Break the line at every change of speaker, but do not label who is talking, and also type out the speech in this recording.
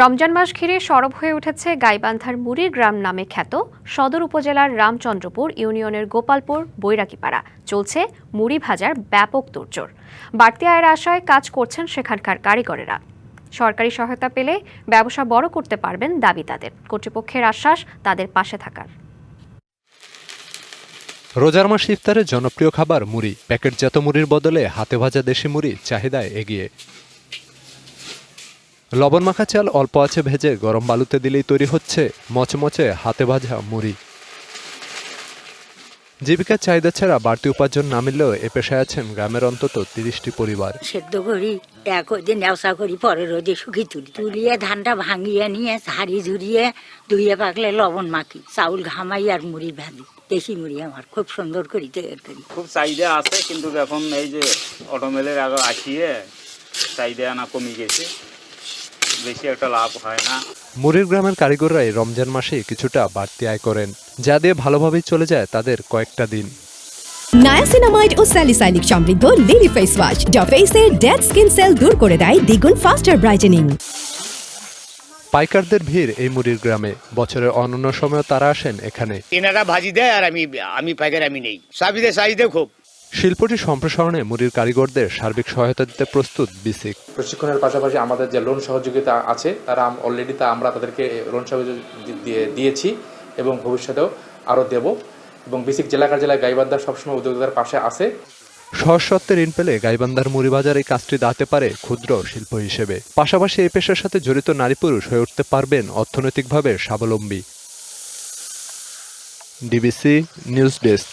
রমজান মাস ঘিরে সরব হয়ে উঠেছে গাইবান্ধার মুড়ির গ্রাম নামে খ্যাত সদর উপজেলার রামচন্দ্রপুর ইউনিয়নের গোপালপুর বৈরাগীপাড়া। চলছে মুড়ি ভাজার ব্যাপক তোড়জোড়। বাড়তি আয়ের আশায় কাজ করছেন সেখানকার কারিগরেরা। সরকারি সহায়তা পেলে ব্যবসা বড় করতে পারবেন দাবি তাদের। কর্তৃপক্ষের আশ্বাস তাদের পাশে থাকার।
রোজার মাস ইফতারের জনপ্রিয় খাবার মুড়ি। প্যাকেটজাত মুড়ির বদলে হাতে ভাজা দেশি মুড়ি চাহিদায় এগিয়ে। লবণ মাখা চাল অল্প আছে ভেজে গরম বালুতে দিলেই তৈরি হচ্ছে মচমচে হাতে ভাজা মুড়ি। জীবিকার চাহিদা ছাড়া বাড়তি উপার্জন না মিললেও এ পেশায় আছেন গ্রামের অন্তত ৩০টি পরিবার।
সেদ্ধ করি, এক দিন নেওসা করি, পরে রোদে শুকিয়ে তুলিয়ে ধানটা ভাঙিয়ে নিয়ে ঝাড়ি ঝুরিয়ে ধুয়ে পাকলে লবণ মাখি, চাউল ঘামাই আর মুড়ি ভাজি। দেশি মুড়ি আমার খুব সুন্দর করি তৈরি করি।
খুব চাহিদা আছে, কিন্তু এখন এই যে অটোমেলের আগে আসিয়ে চাহিদা না কমে গেছে, বেশি একটা লাভ হয় না।
মুড়ির গ্রামের কারিগররাই রমজান মাসে কিছুটা বাড়তি আয় করেন, যা দিয়ে ভালোভাবেই চলে যায় তাদের কয়েকটা দিন।
নায়াসিনামাইড ও স্যালিসাইলিক সমৃদ্ধ লিলি ফেস ওয়াশ যা ফেসের ডেড স্কিন সেল দূর করে দেয় দ্বিগুণ ফাস্টার ব্রাইটেনিং।
পাইকারদের ভিড় এই মুড়ির গ্রামে। বছরের অন্যান্য সময় তারা আসেন এখানে।
এনারা ভাজি দেয় আর আমি পাইকার, আমি নেই। চাহিদা খুব।
শিল্পটি সম্প্রসারণে মুড়ির কারিগরদের সার্বিক সহায়তা দিতে প্রস্তুত বিসিক।
প্রশিক্ষণের পাশাপাশি আমাদের যে লোন সহযোগিতা আছে তারা অলরেডি আমরা তাদেরকে লোন সহযোগিতা দিয়েছি এবং ভবিষ্যতেও আরও দেব। এবং বিসিক জেলা কার্যালয় গাইবান্ধা সবসময় উদ্যোক্তার পাশে আছে।
সহজ শর্তে ঋণ পেলে গাইবান্ধার মুড়ি বাজার এই কাজটি দাঁড়াতে পারে ক্ষুদ্র শিল্প হিসেবে। পাশাপাশি এই পেশার সাথে জড়িত নারী পুরুষ হয়ে উঠতে পারবেন অর্থনৈতিকভাবে স্বাবলম্বী। DBC news desk.